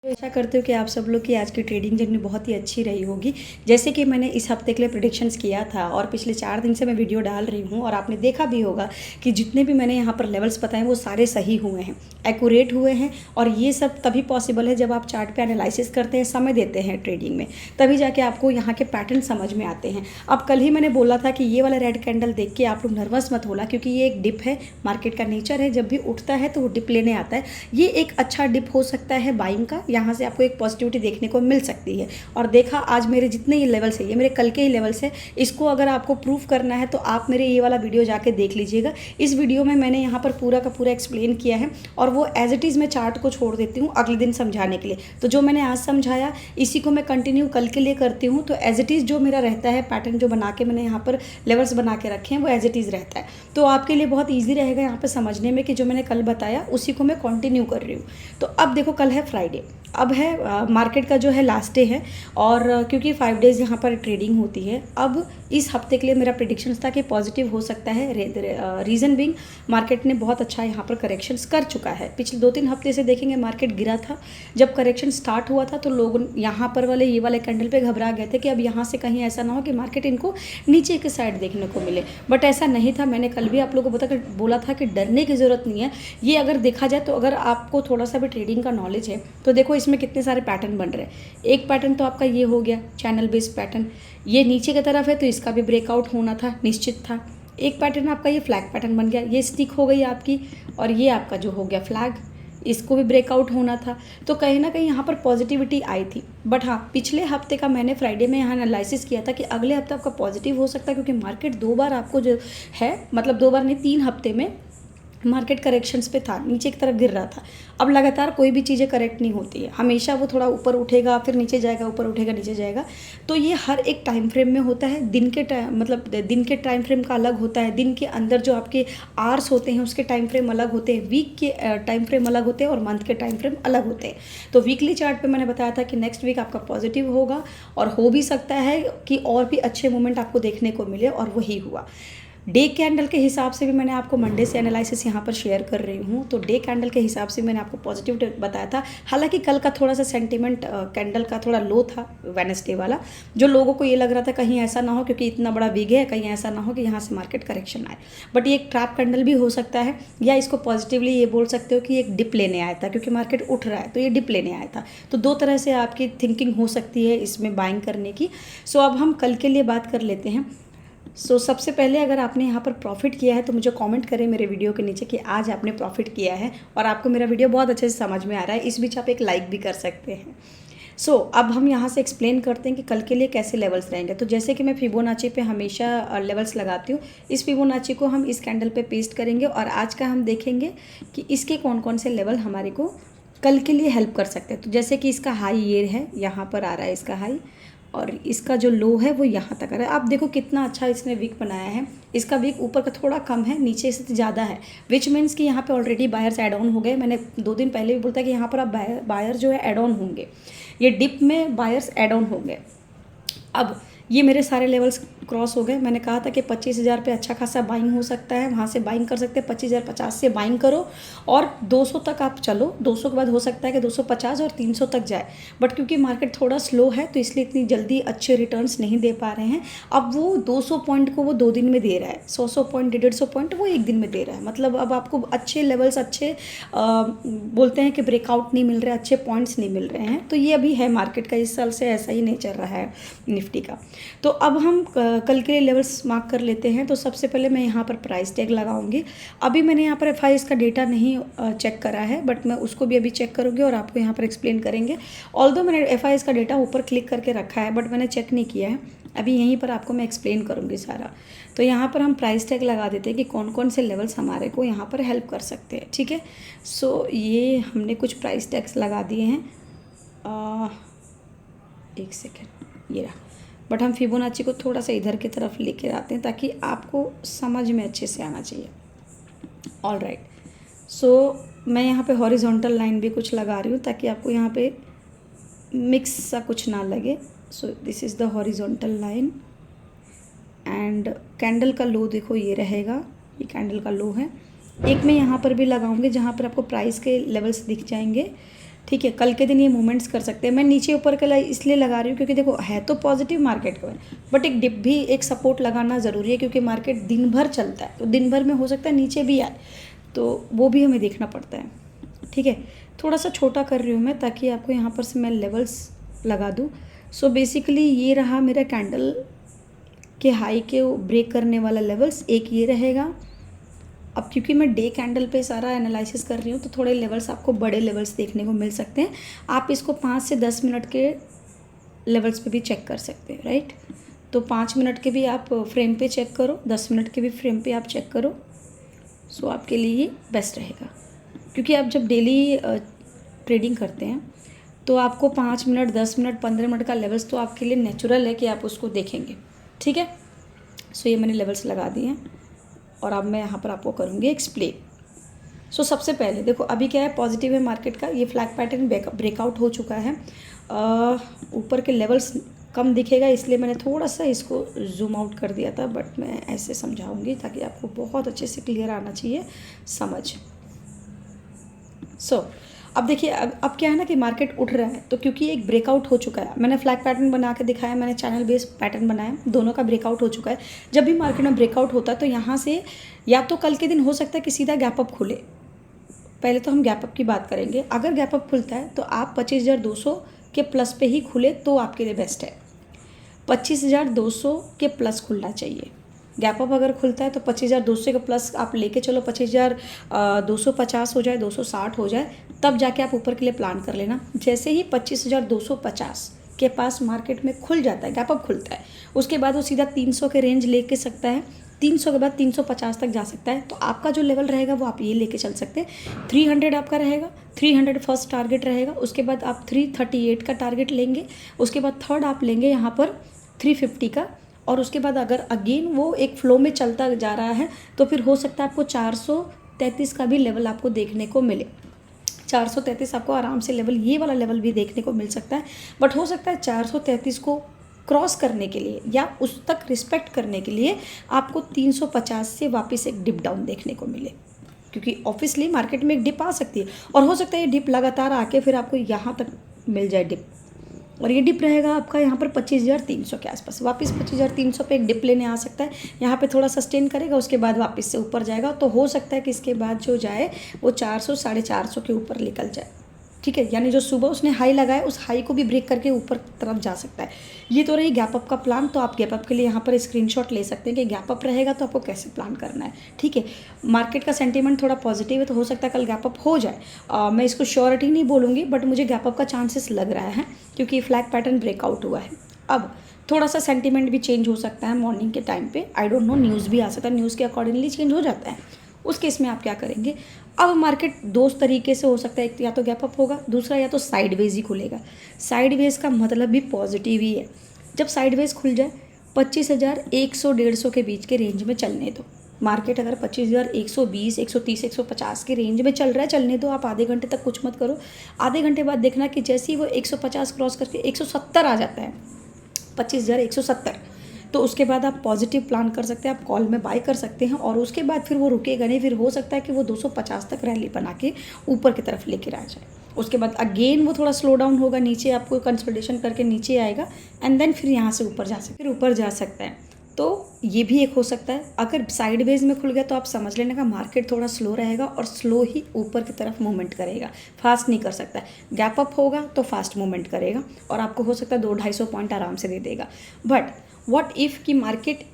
आशा करती हूँ कि आप सब लोग की आज की ट्रेडिंग जर्नी बहुत ही अच्छी रही होगी। जैसे कि मैंने इस हफ्ते के लिए प्रेडिक्शंस किया था और पिछले 4 दिन से मैं वीडियो डाल रही हूँ और आपने देखा भी होगा कि जितने भी मैंने यहाँ पर लेवल्स बताए वो सारे सही हुए हैं, एक्यूरेट हुए हैं। और ये सब तभी पॉसिबल है जब आप चार्ट पे एनालिसिस करते हैं, समय देते हैं ट्रेडिंग में, तभी जाके आपको यहाँ के पैटर्न समझ में आते हैं। अब कल ही मैंने बोला था कि ये वाला रेड कैंडल देख के आप लोग नर्वस मत होला, क्योंकि ये एक डिप है। मार्केट का नेचर है, जब भी उठता है तो वो डिप लेने आता है। ये एक अच्छा डिप हो सकता है बाइंग का, यहाँ से आपको एक पॉजिटिविटी देखने को मिल सकती है। और देखा आज मेरे जितने ये लेवल्स है, ये मेरे कल के ही लेवल्स है। इसको अगर आपको प्रूफ करना है तो आप मेरे ये वाला वीडियो जाके देख लीजिएगा। इस वीडियो में मैंने यहाँ पर पूरा का पूरा एक्सप्लेन किया है और वो एज इट इज़ मैं चार्ट को छोड़ देती हूँ अगले दिन समझाने के लिए। तो जो मैंने आज समझाया इसी को मैं कंटिन्यू कल के लिए करती हूँ। तो एज इट इज़ जो मेरा रहता है पैटर्न, जो बना के मैंने यहाँ पर लेवल्स बना के रखे हैं, वो एज इट इज़ रहता है। तो आपके लिए बहुत ईजी रहेगा यहाँ पर समझने में कि जो मैंने कल बताया उसी को मैं कंटिन्यू कर रही हूँ। तो अब देखो, कल है फ्राइडे, अब है मार्केट का जो है लास्ट डे है। और क्योंकि 5 डेज़ यहाँ पर ट्रेडिंग होती है, अब इस हफ्ते के लिए मेरा प्रेडिक्शंस था कि पॉजिटिव हो सकता है। रीज़न बिंग, मार्केट ने बहुत अच्छा यहाँ पर करेक्शंस कर चुका है। पिछले 2-3 हफ्ते से देखेंगे मार्केट गिरा था। जब करेक्शन स्टार्ट हुआ था तो लोग यहाँ पर वाले ये वाले कैंडल पे घबरा गए थे कि अब यहाँ से कहीं ऐसा ना हो कि मार्केट इनको नीचे की साइड देखने को मिले, बट ऐसा नहीं था। मैंने कल भी आप लोगों को बोला था कि डरने की ज़रूरत नहीं है। ये अगर देखा जाए तो अगर आपको थोड़ा सा भी ट्रेडिंग का नॉलेज है तो देखो इसमें कितने सारे पैटर्न बन रहे हैं। एक पैटर्न तो आपका ये हो गया चैनल बेस्ड पैटर्न, ये नीचे की तरफ है तो इसका भी ब्रेकआउट होना था, निश्चित था। एक पैटर्न आपका ये फ्लैग पैटर्न बन गया, ये स्टिक हो गई आपकी, और ये आपका जो हो गया फ्लैग, इसको भी ब्रेकआउट होना था। तो कहीं ना कहीं यहाँ पर पॉजिटिविटी आई थी। बट हाँ, पिछले हफ्ते का मैंने फ्राइडे में यहाँ एनालिसिस किया था कि अगले हफ्ते आपका पॉजिटिव हो सकता है, क्योंकि मार्केट 2 बार आपको जो है, मतलब 2 बार नहीं 3 हफ्ते में मार्केट करेक्शंस पे था, नीचे की तरफ गिर रहा था। अब लगातार कोई भी चीज़ें करेक्ट नहीं होती है, हमेशा वो थोड़ा ऊपर उठेगा फिर नीचे जाएगा, ऊपर उठेगा नीचे जाएगा। तो ये हर एक टाइम फ्रेम में होता है। दिन के टाइम, मतलब दिन के टाइम फ्रेम का अलग होता है, दिन के अंदर जो आपके आवर्स होते हैं उसके टाइम फ्रेम अलग होते हैं, वीक के टाइम फ्रेम अलग होते हैं और मंथ के टाइम फ्रेम अलग होते हैं। तो वीकली चार्ट पर मैंने बताया था कि नेक्स्ट वीक आपका पॉजिटिव होगा और हो भी सकता है कि और भी अच्छे मोमेंट आपको देखने को मिले, और वही हुआ। डे कैंडल के हिसाब से भी मैंने आपको मंडे से एनालिसिस यहाँ पर शेयर कर रही हूँ। तो डे कैंडल के हिसाब से मैंने आपको पॉजिटिव बताया था। हालांकि कल का थोड़ा सा सेंटीमेंट कैंडल का थोड़ा लो था, वेडनेसडे वाला, जो लोगों को ये लग रहा था कहीं ऐसा ना हो, क्योंकि इतना बड़ा विग है, कहीं ऐसा ना हो कि यहाँ से मार्केट करेक्शन आए। बट ये एक ट्रैप कैंडल भी हो सकता है, या इसको पॉजिटिवली ये बोल सकते हो कि एक डिप लेने आया था, क्योंकि मार्केट उठ रहा है तो ये डिप लेने आया था। तो 2 तरह से आपकी थिंकिंग हो सकती है इसमें बाइंग करने की। सो अब हम कल के लिए बात कर लेते हैं। सबसे पहले अगर आपने यहाँ पर प्रॉफिट किया है तो मुझे कमेंट करें मेरे वीडियो के नीचे कि आज आपने प्रॉफिट किया है और आपको मेरा वीडियो बहुत अच्छे से समझ में आ रहा है। इस बीच आप एक लाइक भी कर सकते हैं। अब हम यहाँ से एक्सप्लेन करते हैं कि कल के लिए कैसे लेवल्स रहेंगे। तो जैसे कि मैं फिबोनाची पे हमेशा लेवल्स लगाती हूँ, इस फिबोनाची को हम इस कैंडल पे पेस्ट करेंगे और आज का हम देखेंगे कि इसके कौन कौन से लेवल हमारे को कल के लिए हेल्प कर सकते हैं। तो जैसे कि इसका हाई ये है, यहाँ पर आ रहा है इसका हाई, और इसका जो लो है वो यहाँ तक आ रहा है। आप देखो कितना अच्छा इसने विक बनाया है। इसका विक ऊपर का थोड़ा कम है, नीचे से ज़्यादा है, विच मीन्स कि यहाँ पे ऑलरेडी बायर्स ऐड ऑन हो गए। मैंने 2 दिन पहले भी बोलता कि यहाँ पर आप बायर जो है ऐड ऑन होंगे, ये डिप में बायर्स ऐड ऑन होंगे। अब ये मेरे सारे लेवल्स क्रॉस हो गए। मैंने कहा था कि 25,000 पे अच्छा खासा बाइंग हो सकता है, वहाँ से बाइंग कर सकते हैं। 25,050 से बाइंग करो और 200 तक आप चलो। 200 के बाद हो सकता है कि 250 और 300 तक जाए, बट क्योंकि मार्केट थोड़ा स्लो है तो इसलिए इतनी जल्दी अच्छे रिटर्न्स नहीं दे पा रहे हैं। अब वो 200 पॉइंट को वो 2 दिन में दे रहा है, 100 पॉइंट 150 पॉइंट वो 1 दिन में दे रहा है। मतलब अब आपको अच्छे लेवल्स, अच्छे बोलते हैं कि ब्रेकआउट नहीं मिल रहे, अच्छे पॉइंट्स नहीं मिल रहे हैं। तो ये अभी है मार्केट का, इस साल से ऐसा ही नहीं चल रहा है निफ्टी का। तो अब हम कल के लिए लेवल्स मार्क कर लेते हैं। तो सबसे पहले मैं यहाँ पर प्राइस टैग लगाऊंगी। अभी मैंने यहाँ पर एफआईएस का डेटा नहीं चेक करा है, बट मैं उसको भी अभी चेक करूँगी और आपको यहाँ पर एक्सप्लेन करेंगे। ऑल्दो मैंने एफआईएस का डेटा ऊपर क्लिक करके रखा है, बट मैंने चेक नहीं किया है। अभी यहीं पर आपको मैं एक्सप्लेन करूँगी सारा। तो यहाँ पर हम प्राइस टैग लगा देते हैं कि कौन कौन से लेवल्स हमारे को यहाँ पर हेल्प कर सकते हैं, ठीक है। ये हमने कुछ प्राइस टैग्स लगा दिए हैं। 1 सेकेंड, ये रहा। बट हम फिबोनाची को थोड़ा सा इधर की तरफ लेके आते हैं ताकि आपको समझ में अच्छे से आना चाहिए। ऑल राइट, मैं यहाँ पे हॉरिजॉन्टल लाइन भी कुछ लगा रही हूँ ताकि आपको यहाँ पे मिक्स सा कुछ ना लगे। This is the horizontal line and candle का लो देखो ये रहेगा, ये कैंडल का लो है। एक मैं यहाँ पर भी लगाऊंगी जहाँ पर आपको प्राइस के लेवल्स दिख जाएंगे। ठीक है, कल के दिन ये मूवमेंट्स कर सकते हैं। मैं नीचे ऊपर का इसलिए लगा रही हूँ क्योंकि देखो है तो पॉजिटिव मार्केट का, बट एक डिप भी, एक सपोर्ट लगाना ज़रूरी है क्योंकि मार्केट दिन भर चलता है, तो दिन भर में हो सकता है नीचे भी आए, तो वो भी हमें देखना पड़ता है। ठीक है, थोड़ा सा छोटा कर रही हूँ मैं ताकि आपको यहाँ पर से मैं लेवल्स लगा दूँ। सो बेसिकली ये रहा मेरा कैंडल के हाई के ब्रेक करने वाला लेवल्स, एक ये रहेगा। अब क्योंकि मैं डे कैंडल पे सारा एनालिसिस कर रही हूँ तो थोड़े लेवल्स आपको बड़े लेवल्स देखने को मिल सकते हैं। आप इसको 5 से 10 मिनट के लेवल्स पे भी चेक कर सकते हैं, राइट। तो 5 मिनट के भी आप फ्रेम पे चेक करो, 10 मिनट के भी फ्रेम पे आप चेक करो। सो आपके लिए ये बेस्ट रहेगा क्योंकि आप जब डेली ट्रेडिंग करते हैं तो आपको 5 मिनट, 10 मिनट, 15 मिनट का लेवल्स तो आपके लिए नेचुरल है कि आप उसको देखेंगे। ठीक है, सो ये मैंने लेवल्स लगा दिए हैं और अब मैं यहाँ पर आपको करूँगी एक्सप्लेन। सो सबसे पहले देखो अभी क्या है, पॉजिटिव है मार्केट का, ये फ्लैग पैटर्न ब्रेकआउट हो चुका है। ऊपर के लेवल्स कम दिखेगा इसलिए मैंने थोड़ा सा इसको जूम आउट कर दिया था, बट मैं ऐसे समझाऊंगी ताकि आपको बहुत अच्छे से क्लियर आना चाहिए समझ। सो अब देखिए अब क्या है ना कि मार्केट उठ रहा है, तो क्योंकि एक ब्रेकआउट हो चुका है, मैंने फ्लैग पैटर्न बना के दिखाया, मैंने चैनल बेस पैटर्न बनाया, दोनों का ब्रेकआउट हो चुका है। जब भी मार्केट में ब्रेकआउट होता है तो यहाँ से या तो कल के दिन हो सकता है कि सीधा गैप अप खुले। पहले तो हम गैप अप की बात करेंगे। अगर गैप अप खुलता है तो आप 25,200 के प्लस पे ही खुले तो आपके लिए बेस्ट है। 25,200 के प्लस खुलना चाहिए। गैप अप अगर खुलता है तो 25,200 के प्लस आप लेके चलो, 25,250 हो जाए, 260 हो जाए, तब जाके आप ऊपर के लिए प्लान कर लेना। जैसे ही 25,250 के पास मार्केट में खुल जाता है, गैप अप खुलता है, उसके बाद वो सीधा 300 के रेंज लेके सकता है, 300 के बाद 350 तक जा सकता है। तो आपका जो लेवल रहेगा वो आप ये लेके चल सकते हैं। 300 आपका रहेगा, 300 फर्स्ट टारगेट रहेगा, उसके बाद आप 338 का टारगेट लेंगे, उसके बाद थर्ड आप लेंगे यहाँ पर 350 का, और उसके बाद अगर अगेन वो एक फ्लो में चलता जा रहा है तो फिर हो सकता है आपको 433 का भी लेवल आपको देखने को मिले। 433 आपको आराम से लेवल, ये वाला लेवल भी देखने को मिल सकता है, बट हो सकता है 433 को क्रॉस करने के लिए या उस तक रिस्पेक्ट करने के लिए आपको 350 से वापस एक डिप डाउन देखने को मिले, क्योंकि ऑब्वियसली मार्केट में एक डिप आ सकती है और हो सकता है ये डिप लगातार आके फिर आपको यहाँ तक मिल जाए डिप, और ये डिप रहेगा आपका यहाँ पर 25,300 के आसपास। वापस 25,300 पे एक डिप लेने आ सकता है, यहाँ पे थोड़ा सस्टेन करेगा, उसके बाद वापस से ऊपर जाएगा। तो हो सकता है कि इसके बाद जो जाए वो 400 450 के ऊपर निकल जाए। ठीक है, यानी जो सुबह उसने हाई लगाया उस हाई को भी ब्रेक करके ऊपर तरफ जा सकता है। ये तो रही गैप अप का प्लान। तो आप गैप अप के लिए यहाँ पर स्क्रीनशॉट ले सकते हैं कि गैप अप रहेगा तो आपको कैसे प्लान करना है। ठीक है, मार्केट का सेंटीमेंट थोड़ा पॉजिटिव है तो हो सकता है कल गैप अप हो जाए। मैं इसको श्योरिटी नहीं बोलूँगी, बट मुझे गैप अप का चांसेस लग रहा है क्योंकि फ्लैग पैटर्न ब्रेकआउट हुआ है। अब थोड़ा सा सेंटीमेंट भी चेंज हो सकता है मॉर्निंग के टाइम पे, आई डोंट नो, न्यूज़ भी आ सकता है, न्यूज़ के अकॉर्डिंगली चेंज हो जाता है। उस केस में आप क्या करेंगे, अब मार्केट दो तरीके से हो सकता है, एक या तो गैप अप होगा, दूसरा या तो साइडवेज ही खुलेगा। साइडवेज का मतलब भी पॉजिटिव ही है। जब साइडवेज खुल जाए 25,100-150 के बीच के रेंज में चलने दो। मार्केट अगर 25,120, 130, 150 के रेंज में चल रहा है, चलने दो। आप आधे घंटे तक कुछ मत करो, आधे घंटे बाद देखना कि जैसे ही वो 150 क्रॉस करके 170 आ जाता है, 25,170, तो उसके बाद आप पॉजिटिव प्लान कर सकते हैं, आप कॉल में बाय कर सकते हैं, और उसके बाद फिर वो रुकेगा नहीं, फिर हो सकता है कि वो 250 तक रैली बना के ऊपर की तरफ लेकर आ जाए। उसके बाद अगेन वो थोड़ा स्लो डाउन होगा, नीचे आपको कंसल्टेशन करके नीचे आएगा, एंड देन फिर यहाँ से ऊपर जा सकता है। तो ये भी एक हो सकता है। अगर साइडवेज में खुल गया तो आप समझ लेने का मार्केट थोड़ा स्लो रहेगा और स्लो ही ऊपर की तरफ मूवमेंट करेगा, फास्ट नहीं कर सकता है। गैप अप होगा तो फास्ट मूवमेंट करेगा और आपको हो सकता है 200-250 पॉइंट आराम से दे देगा। बट व्हाट इफ़ कि मार्केट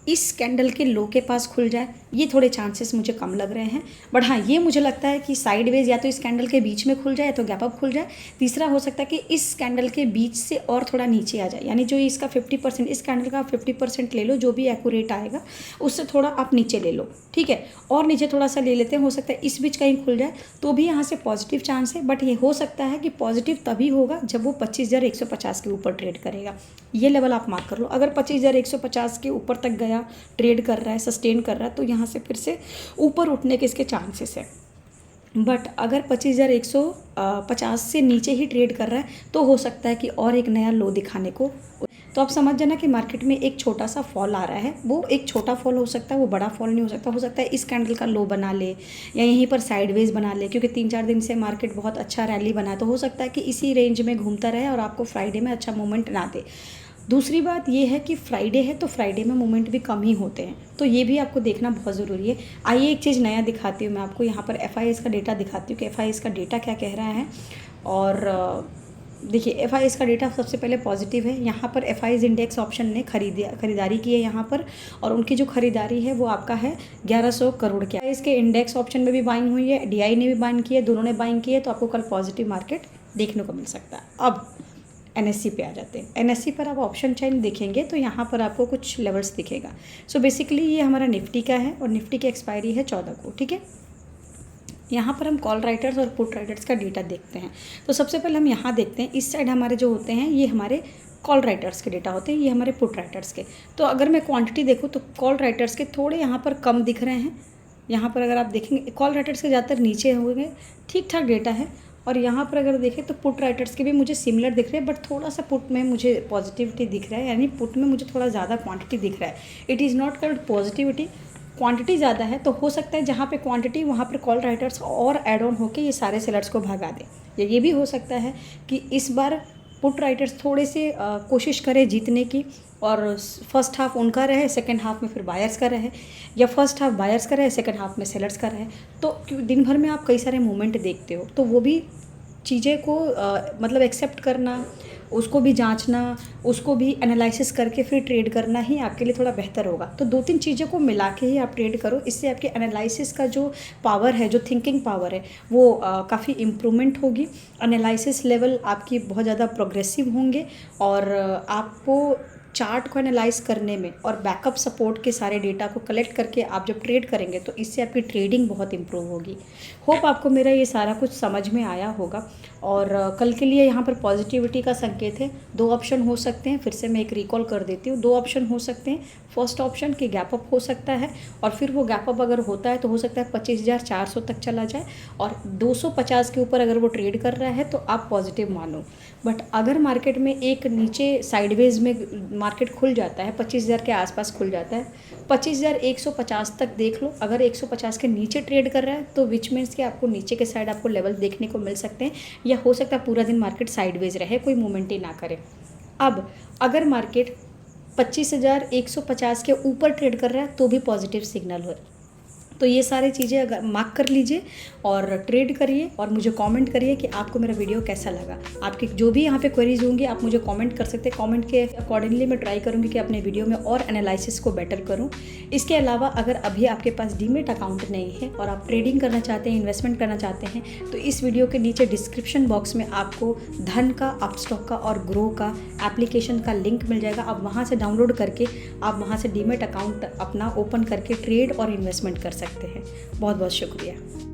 इस कैंडल के लो के पास खुल जाए, ये थोड़े चांसेस मुझे कम लग रहे हैं। बट हाँ, ये मुझे लगता है कि साइडवेज या तो इस कैंडल के बीच में खुल जाए या तो गैप अप खुल जाए। तीसरा हो सकता है कि इस कैंडल के बीच से और थोड़ा नीचे आ जाए, यानी जो इसका 50%, इस कैंडल का 50% ले लो, जो भी एक्यूरेट आएगा उससे थोड़ा आप नीचे ले लो। ठीक है, और नीचे थोड़ा सा ले लेते हैं, हो सकता है इस बीच कहीं खुल जाए तो भी यहाँ से पॉजिटिव चांस है। बट ये हो सकता है कि पॉजिटिव तभी होगा जब वो 25,150 के ऊपर ट्रेड करेगा। ये लेवल आप मार्क कर लो। अगर 25,150 के ऊपर तक गया, ट्रेड कर रहा है, सस्टेन कर रहा है, तो यहाँ से फिर से ऊपर उठने के इसके चांसेस है। बट अगर 25,150 से नीचे ही ट्रेड कर रहा है तो हो सकता है कि और एक नया लो दिखाने को तो आप समझ जाना कि मार्केट में एक छोटा सा फॉल आ रहा है, वो एक छोटा फॉल हो सकता है, वो बड़ा फॉल नहीं हो सकता है इस कैंडल का लो बना ले या यहीं पर साइडवेज बना ले, क्योंकि 3-4 दिन से मार्केट बहुत अच्छा रैली बना, तो हो सकता है कि इसी रेंज में घूमता रहे और आपको फ्राइडे में अच्छा मूवमेंट ना दे। दूसरी बात ये है कि फ्राइडे है तो फ्राइडे में मूवमेंट भी कम ही होते हैं, तो ये भी आपको देखना बहुत ज़रूरी है। आइए एक चीज़ नया दिखाती हूँ मैं आपको, यहाँ पर FIS का डेटा दिखाती हूँ कि FIS का डेटा क्या कह रहा है। और देखिए FIS का डेटा सबसे पहले पॉजिटिव है। यहाँ पर FIS इंडेक्स ऑप्शन ने खरीदारी की है यहाँ पर, और उनकी जो खरीदारी है वो आपका है 1100 करोड़ के। इसके इंडेक्स ऑप्शन में भी बाइंग हुई है, DI ने भी बाइंग की है, दोनों ने बाइंग की है, तो आपको कल पॉजिटिव मार्केट देखने को मिल सकता है। अब NSE पे आ जाते हैं। NSE पर आप ऑप्शन चेन देखेंगे तो यहाँ पर आपको कुछ लेवल्स दिखेगा। सो बेसिकली ये हमारा निफ्टी का है और निफ्टी की एक्सपायरी है 14 को, ठीक है। यहाँ पर हम कॉल राइटर्स और पुट राइटर्स का डेटा देखते हैं। तो सबसे पहले हम यहाँ देखते हैं, इस साइड हमारे जो होते हैं ये हमारे कॉल राइटर्स के डेटा होते हैं, ये हमारे पुट राइटर्स के। तो अगर मैं क्वांटिटी देखूँ तो कॉल राइटर्स के थोड़े यहाँ पर कम दिख रहे हैं। यहाँ पर अगर आप देखेंगे कॉल राइटर्स के ज़्यादातर नीचे होंगे, ठीक ठाक डेटा है। और यहाँ पर अगर देखें तो पुट राइटर्स के भी मुझे सिमिलर दिख रहे हैं, बट थोड़ा सा पुट में मुझे पॉजिटिविटी दिख रहा है, यानी पुट में मुझे थोड़ा ज़्यादा क्वांटिटी दिख रहा है। It is not called positivity, quantity ज़्यादा है, तो हो सकता है जहाँ पे क्वांटिटी वहाँ पर कॉल राइटर्स और ऐड ऑन होकर ये सारे सेलर्स को भगा दें। या ये भी हो सकता है कि इस बार पुट राइटर्स थोड़े से कोशिश करें जीतने की, और फर्स्ट हाफ उनका रहे, सेकंड हाफ में फिर बायर्स का रहे, या फर्स्ट हाफ बायर्स का रहे, सेकंड हाफ में सेलर्स का रहे। तो दिन भर में आप कई सारे मूवमेंट देखते हो, तो वो भी चीज़ें को मतलब एक्सेप्ट करना, उसको भी जांचना, उसको भी एनालिसिस करके फिर ट्रेड करना ही आपके लिए थोड़ा बेहतर होगा। तो 2-3 चीज़ों को मिला के ही आप ट्रेड करो, इससे आपके एनालिसिस का जो पावर है, जो थिंकिंग पावर है, वो काफ़ी इम्प्रूवमेंट होगी। एनालिसिस लेवल आपकी बहुत ज़्यादा प्रोग्रेसिव होंगे, और आपको चार्ट को एनालाइज करने में और बैकअप सपोर्ट के सारे डेटा को कलेक्ट करके आप जब ट्रेड करेंगे तो इससे आपकी ट्रेडिंग बहुत इंप्रूव होगी। होप आपको मेरा ये सारा कुछ समझ में आया होगा। और कल के लिए यहाँ पर पॉजिटिविटी का संकेत है। 2 ऑप्शन हो सकते हैं, फिर से मैं एक रिकॉल कर देती हूँ। 2 ऑप्शन हो सकते हैं। फर्स्ट ऑप्शन कि गैप अप हो सकता है, और फिर वो गैप अप अगर होता है तो हो सकता है 25,400 तक चला जाए, और 250 के ऊपर अगर वो ट्रेड कर रहा है तो आप पॉजिटिव मानो। बट अगर मार्केट में एक नीचे साइडवेज में मार्केट खुल जाता है, 25,000 के आसपास खुल जाता है, 25,150 तक देख लो। अगर 150 के नीचे ट्रेड कर रहा है तो विच मीन्स कि आपको नीचे के साइड आपको लेवल देखने को मिल सकते हैं, या हो सकता है पूरा दिन मार्केट साइडवेज रहे, कोई मूवमेंट ही ना करे। अब अगर मार्केट 25,150 के ऊपर ट्रेड कर रहा है तो भी पॉजिटिव सिग्नल हो। तो ये सारी चीज़ें अगर मार्क कर लीजिए और ट्रेड करिए, और मुझे कमेंट करिए कि आपको मेरा वीडियो कैसा लगा। आपकी जो भी यहाँ पे क्वेरीज होंगी आप मुझे कमेंट कर सकते हैं। कमेंट के अकॉर्डिंगली मैं ट्राई करूँगी कि अपने वीडियो में और एनालिसिस को बेटर करूँ। इसके अलावा अगर अभी आपके पास डीमेट अकाउंट नहीं है और आप ट्रेडिंग करना चाहते हैं, इन्वेस्टमेंट करना चाहते हैं, तो इस वीडियो के नीचे डिस्क्रिप्शन बॉक्स में आपको धन का, अपस्टॉक का और ग्रो का एप्लीकेशन का लिंक मिल जाएगा। आप वहाँ से डाउनलोड करके आप वहाँ से डीमेट अकाउंट अपना ओपन करके ट्रेड और इन्वेस्टमेंट कर सकते हैं। बहुत बहुत शुक्रिया।